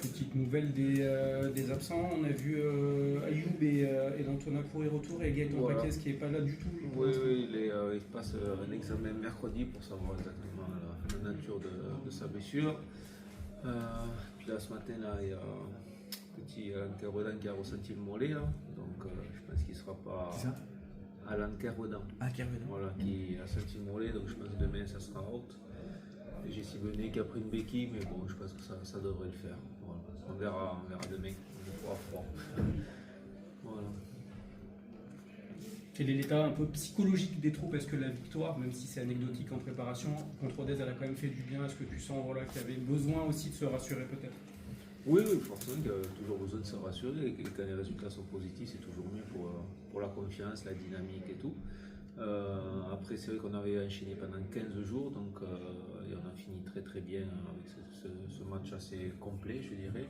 Petite nouvelle des absents, on a vu Ayoub et Lantona courir autour et Gaëtan Voilà. Paquez qui n'est pas là du tout. Pour Oui, l'instant. oui, il passe un examen mercredi pour savoir exactement la nature de sa blessure. Puis là, ce matin, là, il y a un petit Alan Kerouadan qui a ressenti le mollet. Là. Donc, je pense qu'il ne sera pas. C'est ça Alan Kerouadan. Ah, Kervin. Voilà, qui a senti le mollet. Donc, je pense que demain, ça sera out. Et j'ai Siboney qui a pris une béquille, mais bon, je pense que ça devrait le faire. Voilà. On verra demain. On pourra froid. Voilà. Quel est l'état un peu psychologique des troupes? Est-ce que la victoire, même si c'est anecdotique en préparation, contre Rodez, elle a quand même fait du bien? Est-ce que tu sens qu'il y avait besoin aussi de se rassurer peut-être? Oui, forcément, il y a toujours besoin de se rassurer. Et quand les résultats sont positifs, c'est toujours mieux pour la confiance, la dynamique et tout. Après, c'est vrai qu'on avait enchaîné pendant 15 jours, donc et on a fini très très bien avec ce match assez complet, je dirais.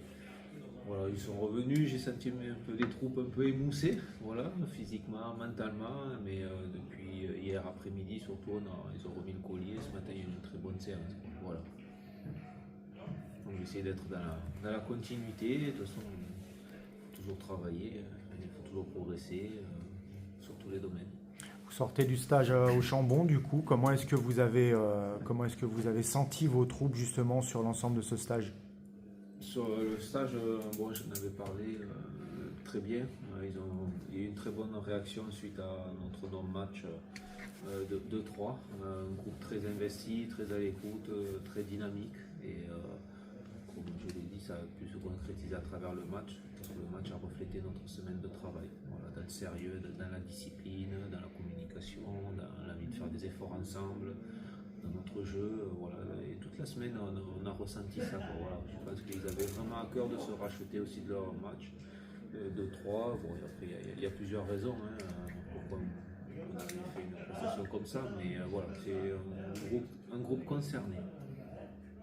Voilà, ils sont revenus, j'ai senti un peu les troupes un peu émoussées, voilà, physiquement, mentalement, mais depuis hier après-midi surtout, ils ont remis le collier. Ce matin, il y a eu une très bonne séance. Voilà. Donc j'essaie d'être dans la continuité. De toute façon, il faut toujours travailler, il faut toujours progresser sur tous les domaines. Vous sortez du stage au Chambon, du coup. Comment est-ce que vous avez senti vos troupes justement sur l'ensemble de ce stage? Sur le stage, bon, j'en avais parlé très bien. Il y a eu une très bonne réaction suite à notre non-match de 2-3. Un groupe très investi, très à l'écoute, très dynamique. Et comme je l'ai dit, ça a pu se concrétiser à travers le match, parce que le match a reflété notre semaine de travail. Voilà, dans le sérieux, dans la discipline, dans la communication, dans l'envie de faire des efforts ensemble, dans notre jeu. Voilà. Et toute la semaine, on a ressenti ça. Voilà. Je pense qu'ils avaient vraiment à cœur de se racheter aussi de leur match. 2-3. Bon, après, il y a plusieurs raisons pourquoi on avait fait une prestation comme ça, mais voilà, c'est un groupe concerné.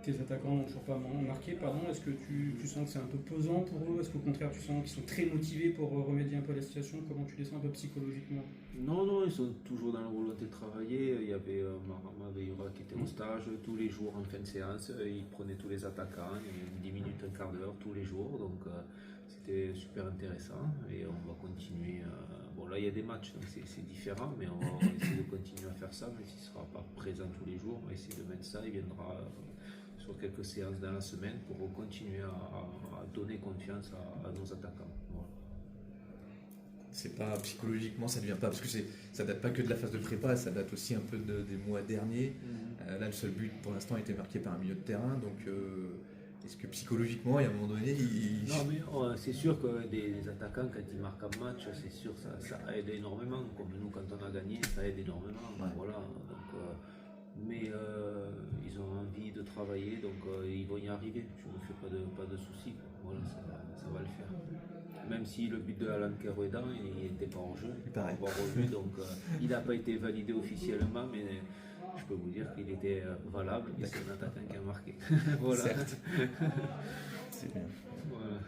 Tes attaquants n'ont toujours pas marqué, pardon. Est-ce que tu sens que c'est un peu pesant pour eux? Est-ce qu'au contraire tu sens qu'ils sont très motivés pour remédier un peu à la situation? Comment tu les sens un peu psychologiquement? Non, ils sont toujours dans la volonté de travailler. Il y avait Marama Veillura qui était au stage tous les jours en fin de séance. Il prenait tous les attaquants, il y avait 10 minutes, un quart d'heure tous les jours. Donc c'était super intéressant et on va continuer. Bon, là il y a des matchs, donc c'est différent, mais on va essayer de continuer à faire ça, même s'il ne sera pas présent tous les jours. On va essayer de mettre ça. Il viendra sur quelques séances dans la semaine pour continuer à donner confiance à nos attaquants. Voilà. C'est pas psychologiquement, ça ne vient pas, parce que ça date pas que de la phase de prépa, ça date aussi un peu des mois derniers. Là, le seul but pour l'instant a été marqué par un milieu de terrain, donc est-ce que psychologiquement, il y a un moment donné, Non, mais c'est sûr que des attaquants, quand ils marquent un match, c'est sûr ça aide énormément. Comme nous, quand on a gagné, ça aide énormément. Ouais. Voilà. Donc, mais ils ont envie de travailler, donc ils vont y arriver. Je ne me fais pas de soucis. Voilà, ça va le faire. Même si le but de Alan Kerouadan, il n'était pas en jeu, Pareil. on va revu, donc il n'a pas été validé officiellement, mais je peux vous dire qu'il était valable et c'est un attaquant qui a marqué. Voilà. Certes. C'est bien. Voilà.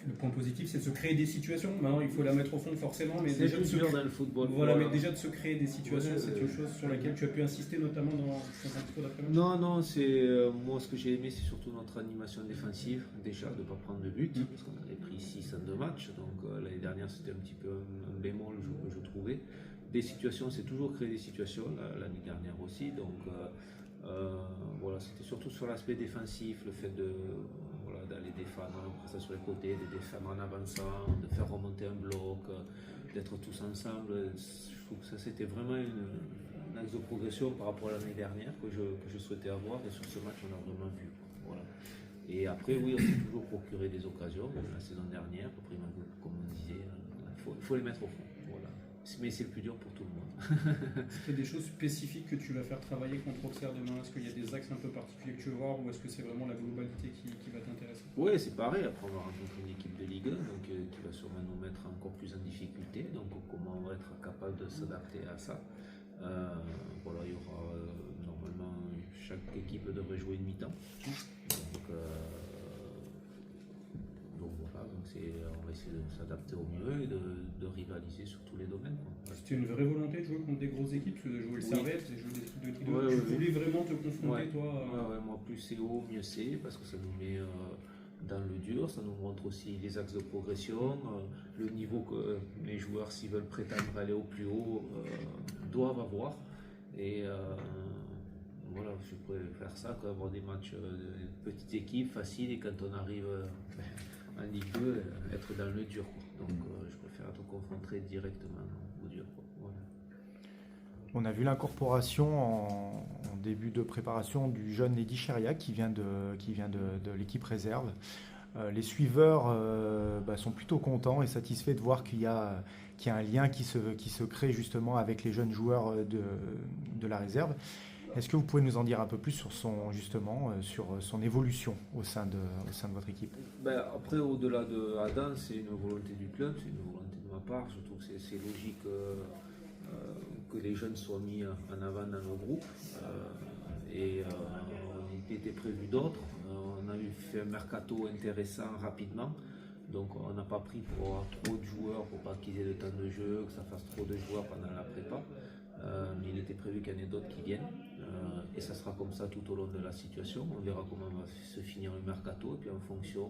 Le point positif, c'est de se créer des situations. Maintenant, il faut la mettre au fond forcément, mais C'est déjà de plus se dur dans le football. voilà, mais déjà de se créer des situations, Ouais, c'est une chose sur laquelle tu as pu insister, notamment dans un petit peu d'après-match. Non, c'est moi ce que j'ai aimé, c'est surtout notre animation défensive. Déjà de ne pas prendre de but, parce qu'on avait pris 6 en 2 matchs. Donc l'année dernière, c'était un petit peu un bémol, je trouvais. Des situations, c'est toujours créer des situations. L'année dernière aussi. Donc voilà, c'était surtout sur l'aspect défensif, le fait d'aller défendre, après ça sur les côtés, de défendre en avançant, de faire remonter un bloc, d'être tous ensemble. Je trouve que ça c'était vraiment un axe de progression par rapport à l'année dernière que je souhaitais avoir, et sur ce match on a vraiment vu. Voilà. Et après oui, on s'est toujours procuré des occasions, même la saison dernière, après comme on disait, il faut les mettre au fond. Voilà. Mais c'est le plus dur pour tout le monde. Est-ce qu'il y a des choses spécifiques que tu vas faire travailler contre Auxerre demain? Est-ce qu'il y a des axes un peu particuliers que tu veux voir, ou est-ce que c'est vraiment la globalité qui va t'intéresser? Oui, c'est pareil. Après, on va rencontrer une équipe de Ligue 1 donc, qui va sûrement nous mettre encore plus en difficulté. Donc, comment on va être capable de s'adapter à ça. Voilà, il y aura normalement chaque équipe devrait jouer une mi-temps. Donc voilà, on va essayer de s'adapter au mieux et de rivaliser sur tous les domaines. C'était une vraie volonté de jouer contre des grosses équipes, parce que de jouer le Servette, de jouer des trucs de Ligue 2. Tu voulais vraiment te confronter, toi Ouais, moi plus c'est haut, mieux c'est, parce que ça nous met dans le dur, ça nous montre aussi les axes de progression, le niveau que les joueurs, s'ils veulent prétendre aller au plus haut, doivent avoir. Et voilà, je préfère ça qu'avoir des matchs de petites équipes faciles et quand on arrive en Ligue 2, être dans le dur, quoi. Donc je préfère être confronté directement au dur, quoi. Voilà. On a vu l'incorporation en début de préparation du jeune Eddy Cheria qui vient de l'équipe réserve. Les suiveurs sont plutôt contents et satisfaits de voir qu'il y a un lien qui se crée justement avec les jeunes joueurs de la réserve. Est-ce que vous pouvez nous en dire un peu plus sur son évolution au sein de votre équipe? Après, au-delà de Adam, c'est une volonté du club, c'est une volonté de ma part. Je trouve que c'est logique que les jeunes soient mis en avant dans le groupe. Il était prévu d'autres. On a fait un mercato intéressant rapidement. Donc on n'a pas pris pour avoir trop de joueurs, pour pas qu'ils aient le temps de jeu, que ça fasse trop de joueurs pendant la prépa. Mais il était prévu qu'il y en ait d'autres qui viennent. Et ça sera comme ça tout au long de la situation. On verra comment va se finir le mercato. Et puis en fonction,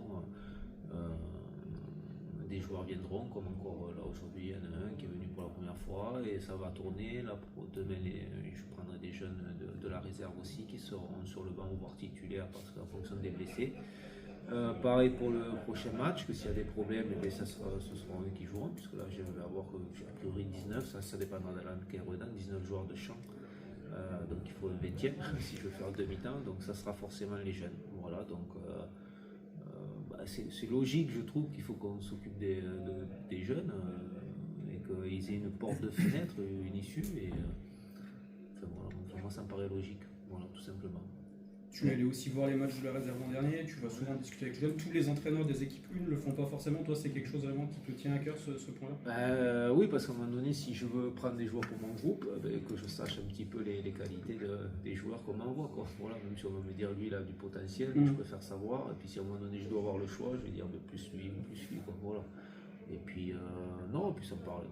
des joueurs viendront, comme encore là aujourd'hui, il y en a un qui est venu pour la première fois et ça va tourner. Là, demain, je prendrai des jeunes de la réserve aussi qui seront sur le banc ou voire titulaires parce qu'en fonction des blessés. Pareil pour le prochain match, que s'il y a des problèmes, ce seront eux qui joueront, puisque là je vais avoir a priori 19, ça dépendra de l'enquête, 19 joueurs de champ. Donc il faut un 20e si je veux faire demi-temps, donc ça sera forcément les jeunes. Voilà, donc c'est logique, je trouve qu'il faut qu'on s'occupe des jeunes et qu'ils aient une porte de fenêtre, une issue. Et pour moi ça me paraît logique, voilà, tout simplement. Tu es allé aussi voir les matchs de la réserve l'an dernier, tu vas souvent discuter avec les jeunes. Tous les entraîneurs des équipes 1 ne le font pas forcément. Toi, c'est quelque chose vraiment qui te tient à cœur, ce point-là? Oui, parce qu'à un moment donné, si je veux prendre des joueurs pour mon groupe, que je sache un petit peu les qualités des joueurs qu'on m'envoie, quoi. Voilà, même si on va me dire lui, il a du potentiel, je préfère savoir. Et puis si à un moment donné, je dois avoir le choix, je vais dire plus lui, quoi. Voilà. Et puis, non, puis ça me paraît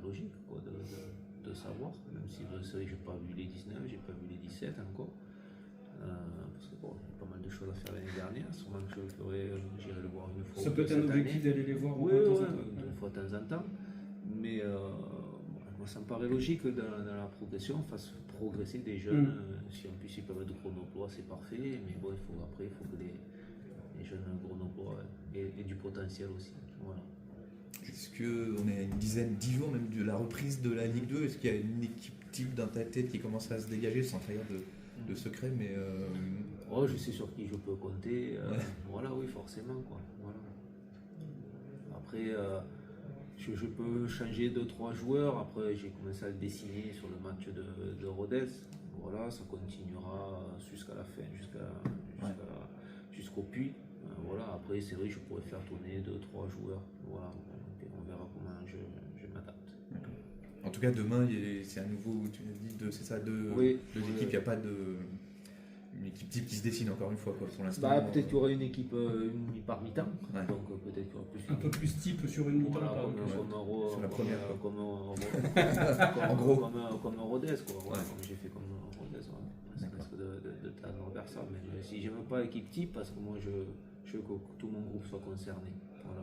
logique, quoi, de savoir. Même si c'est vrai que je n'ai pas vu les 19, j'ai pas vu les 17 encore. Parce que bon, il y a pas mal de choses à faire l'année dernière, sûrement que j'irai le voir une fois. Ça peut être un objectif d'aller les voir une fois de temps en temps. Mais moi, ça me paraît logique que dans la progression, on fasse progresser des jeunes. Si en plus ils peuvent être de Grenoble, c'est parfait. Mais bon, il faut que les jeunes Grenoble aient du potentiel aussi. Voilà. Est-ce qu'on est à une dizaine, 10 jours même de la reprise de la Ligue 2? Est-ce qu'il y a une équipe type dans ta tête qui commence à se dégager sans trahir de secret, mais je sais sur qui je peux compter. Voilà, oui, forcément, quoi. Voilà. Après, je peux changer 2-3 joueurs. Après, j'ai commencé à le dessiner sur le match de Rodez. Voilà, ça continuera jusqu'à la fin, jusqu'au puits. Voilà. Après, c'est vrai que je pourrais faire tourner 2-3 joueurs. Voilà. On verra comment je m'adapte. En tout cas, demain, c'est à nouveau, tu as dit, c'est ça, deux équipes, il n'y a pas une équipe type qui se dessine encore une fois, quoi, pour l'instant. Peut-être qu'il y aura une équipe par mi-temps, donc peut-être qu'il y aura un peu plus type sur une mi-temps, sur la première, comme Rodez, quoi. Voilà, comme j'ai fait comme Rodez, ça risque de tendre vers ça. Mais si je n'aime pas l'équipe type, parce que moi je veux que tout mon groupe soit concerné. Voilà.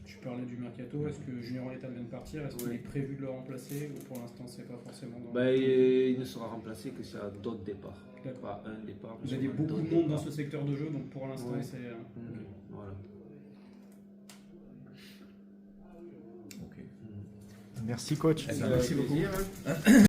Tu parlais du mercato, est-ce que Junior Létang vient de partir? Est-ce qu'il est prévu de le remplacer ou pour l'instant c'est pas forcément dans il ne sera remplacé que s'il y a d'autres départs. Pas un départ. Vous avez beaucoup de monde dans ce secteur de jeu, donc pour l'instant c'est... Voilà. Merci coach. Merci beaucoup.